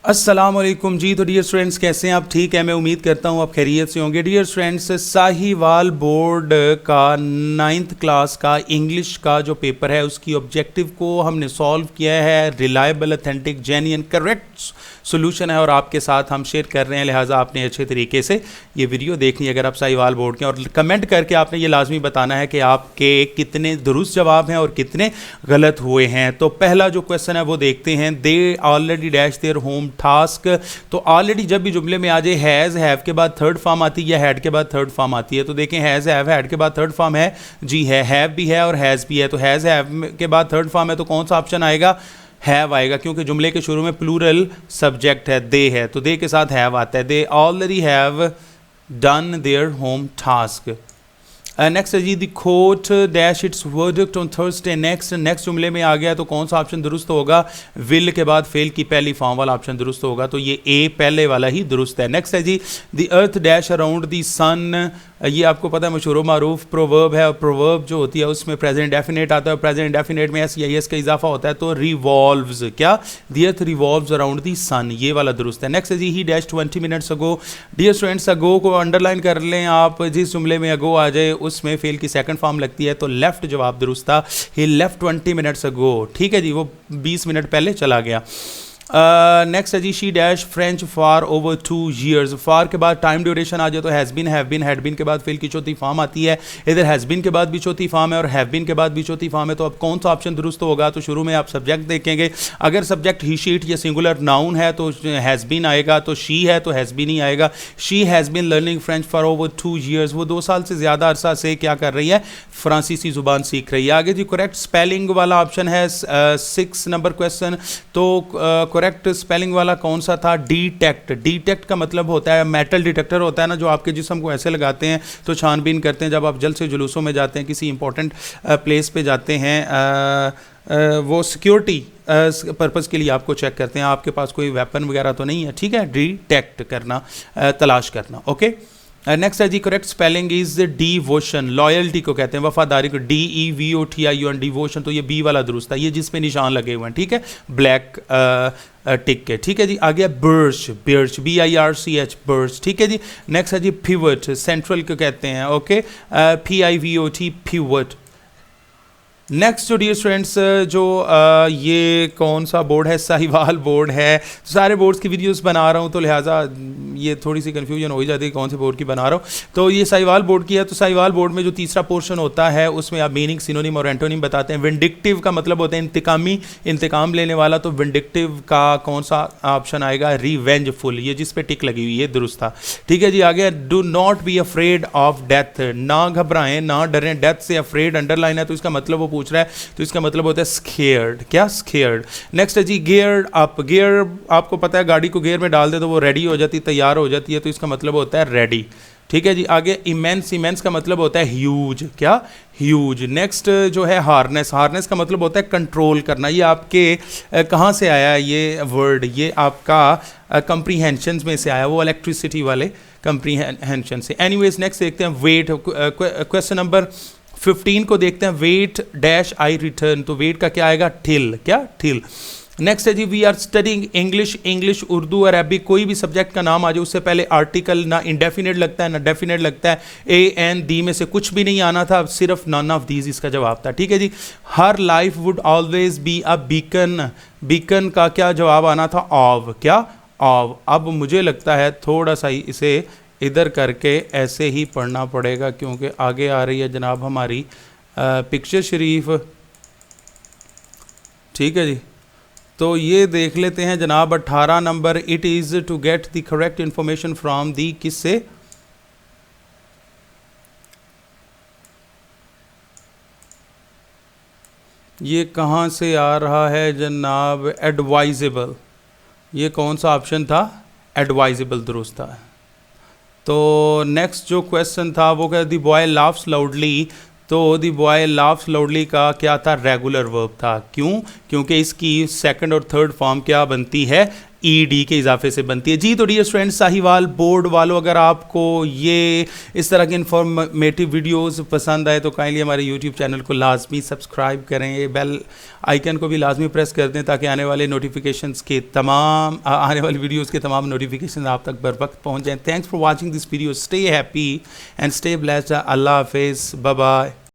अस्सलामुअलैकुम जी। तो dear students, कैसे हैं आप? ठीक है, मैं उम्मीद करता हूँ आप खैरियत से होंगे। डियर स्टूडेंट्स, साहिवाल बोर्ड का 9th क्लास का इंग्लिश का जो पेपर है उसकी ऑब्जेक्टिव को हमने सॉल्व किया है। Reliable, authentic, genuine, correct solution है और आपके साथ हम शेयर कर रहे हैं, लिहाजा आपने अच्छे तरीके से ये वीडियो देखनी है अगर आप साहिवाल बोर्ड के। और कमेंट करके आपने ये लाजमी बताना है कि आपके कितने दुरुस्त जवाब हैं और कितने गलत हुए हैं। तो पहला जो क्वेश्चन है वो देखते हैं। They already dash there home task. तो ऑलरेडी जब भी जुमले में आ जाए हैज़, हैव के बाद थर्ड फॉर्म आती है या हैड के बाद थर्ड फॉर्म आती है। तो देखें, हैज़, हैव, हैड के बाद थर्ड फॉर्म है जी, है, हैव भी है और हैज़ भी है। तो हैज़, हैव के बाद थर्ड फॉर्म है तो कौन सा ऑप्शन आएगा? हैव आएगा, क्योंकि जुमले के शुरू में प्लूरल सब्जेक्ट है, दे है, तो दे के साथ हैव आता है। They already have done their home task. Next है जी, the court dash its verdict on Thursday. Next जुमले में आ गया तो कौन सा ऑप्शन दुरुस्त होगा? विल के बाद फेल की पहली फॉर्म वाला ऑप्शन दुरुस्त होगा, तो ये ए पहले वाला ही दुरुस्त है। नेक्स्ट है जी, the earth dash around the sun. ये आपको पता है मशहूर मारूफ प्रोवर्ब है, और प्रोवर्ब जो होती है उसमें प्रेजेंट डेफिनेट आता है, और प्रेजेंट डेफिनेट में एस या एस का इजाफा होता है, तो रिवॉल्व्स, क्या? The earth revolves around the sun, ये वाला दुरुस्त है। नेक्स्ट है जी, he dash 20 minutes ago. Dear students, ago को अंडरलाइन कर लें आप, जिस जुमले में अगो आ जाए उसमें फेल की सेकंड फॉर्म लगती है, तो लेफ्ट जवाब दुरुस्त था। ही लेफ्ट 20 मिनट्स अगो, ठीक है जी, वो 20 मिनट पहले चला गया। नेक्स्ट है जी, she dash French for over 2 years। For के बाद टाइम ड्यूरेशन आ जाए तो has been, have been, had been के बाद फेल की चौथी फॉर्म आती है। इधर हैज़ बीन के बाद भी चौथी फॉर्म है और हैव बीन के बाद भी चौथी फॉर्म है, तो अब कौन सा ऑप्शन दुरुस्त होगा? तो शुरू में आप सब्जेक्ट देखेंगे, अगर सब्जेक्ट ही, शीट या सिंगुलर नाउन है तो हैज़ बीन आएगा, तो शी है तो हैज़ बीन ही आएगा। She has been learning French for over 2 years। वो 2 साल से ज़्यादा अरसा से क्या कर रही है? फ्रांसीसी ज़ुबान सीख रही है। आगे जी, करेक्ट स्पेलिंग वाला ऑप्शन है 6 नंबर क्वेश्चन। तो करेक्ट स्पेलिंग वाला कौन सा था? डिटेक्ट। डिटेक्ट का मतलब होता है मेटल डिटेक्टर होता है ना, जो आपके जिस्म को ऐसे लगाते हैं तो छानबीन करते हैं। जब आप जल्द से जुलूसों में जाते हैं, किसी इंपॉर्टेंट प्लेस पे जाते हैं, वो सिक्योरिटी पर्पज़ के लिए आपको चेक करते हैं आपके पास कोई वेपन वगैरह तो नहीं है, ठीक है? डिटेक्ट करना, तलाश करना, ओके। नेक्स्ट है जी, correct spelling is devotion. Loyalty को कहते हैं, वफादारी को, DEVOTION, डिवोशन। तो ये बी वाला दुरुस्त है, ये जिस पे निशान लगे हुए हैं, ठीक है, ब्लैक टिक के, ठीक है जी। आगे बर्च, बर्च, BIRCH, बर्च, ठीक है जी। नेक्स्ट है जी, पिवट, सेंट्रल को कहते हैं, ओके, PIVOT, पिवट। नेक्स्ट जो डियर स्टूडेंट्स, जो ये कौन सा बोर्ड है? साहिवाल बोर्ड है। सारे बोर्ड्स की वीडियोस बना रहा हूँ तो लिहाजा ये थोड़ी सी कन्फ्यूजन हो ही जाती है कौन से बोर्ड की बना रहा हूँ। तो ये साहिवाल बोर्ड की है। तो साहिवाल बोर्ड में जो तीसरा पोर्शन होता है उसमें आप मीनिंग, सिनोनिम और एंटोनिम बताते हैं। विंडिक्टिव का मतलब होता है इंतकामी, इंतकाम लेने वाला। तो विंडिक्टिव का कौन सा ऑप्शन आएगा? रिवेंजफुल, ये जिस पे टिक लगी हुई है दुरुस्त था, ठीक है जी। आगे, do not be afraid of death. ना घबराएं, ना डरें। डेथ से अफ्रेड अंडरलाइन है तो इसका मतलब वो पूछ रहा है, तो इसका मतलब होता है स्केयर्ड, क्या? स्केयर्ड। नेक्स्ट है जी, गियर्ड अप। गियर आपको पता है गाड़ी को गियर में डाल दे तो वो रेडी हो जाती है, तैयार हो जाती है, तो इसका मतलब होता है रेडी, ठीक है जी। आगे, इमेंस, इमेंस का मतलब होता है ह्यूज, क्या? ह्यूज। नेक्स्ट जो है हार्नेस, हार्नेस का मतलब होता है कंट्रोल करना। ये आपके कहाँ से आया ये वर्ड? ये आपका कंप्रीहेंशन में से आया, वो इलेक्ट्रिसिटी वाले कंप्रीहेंशन से। एनीवेज, नेक्स्ट देखते हैं वेट। क्वेश्चन नंबर 15 को देखते हैं। Wait dash I return. तो वेट का क्या आएगा? टिल, क्या? टिल। नेक्स्ट है जी, we are studying English. English, Urdu, Arabic, कोई भी सब्जेक्ट का नाम आ जाए उससे पहले आर्टिकल ना इंडेफिनेट लगता है ना डेफिनेट लगता है। AN, दी में से कुछ भी नहीं आना था, सिर्फ नन ऑफ दीज इसका जवाब था, ठीक है जी। Her life would always be a beacon. Beacon का क्या जवाब आना था? ऑव, क्या? ऑव। अब मुझे लगता है थोड़ा सा ही इसे इधर करके ऐसे ही पढ़ना पड़ेगा, क्योंकि आगे आ रही है जनाब हमारी पिक्चर शरीफ, ठीक है जी। तो ये देख लेते हैं जनाब 18 नंबर। It is to get the correct information from the, किससे? ये कहाँ से आ रहा है जनाब? एडवाइजेबल। ये कौन सा ऑप्शन था? एडवाइजेबल दुरुस्त था। तो नेक्स्ट जो क्वेश्चन था वो क्या? The boy laughs loudly. तो द बॉय लाफ्स लाउडली का क्या था? रेगुलर वर्ब था। क्यों? क्योंकि इसकी सेकंड और थर्ड फॉर्म क्या बनती है? ईडी के इजाफे से बनती है। जी तो डियर स्टूडेंट्स, साहिवाल बोर्ड वालों, अगर आपको ये इस तरह के इंफॉर्मेटिव वीडियोस पसंद आए तो काइंडली हमारे यूट्यूब चैनल को लाजमी सब्सक्राइब करें, बेल आइकन को भी लाजमी प्रेस कर दें ताकि आने वाले नोटिफिकेशंस के तमाम आने वाली वीडियोस के तमाम नोटिफिकेशन आप तक बर वक्त पहुँच जाएँ। Thanks for watching this video, stay happy and stay blessed. अल्लाह हाफिज़, बाय बाय।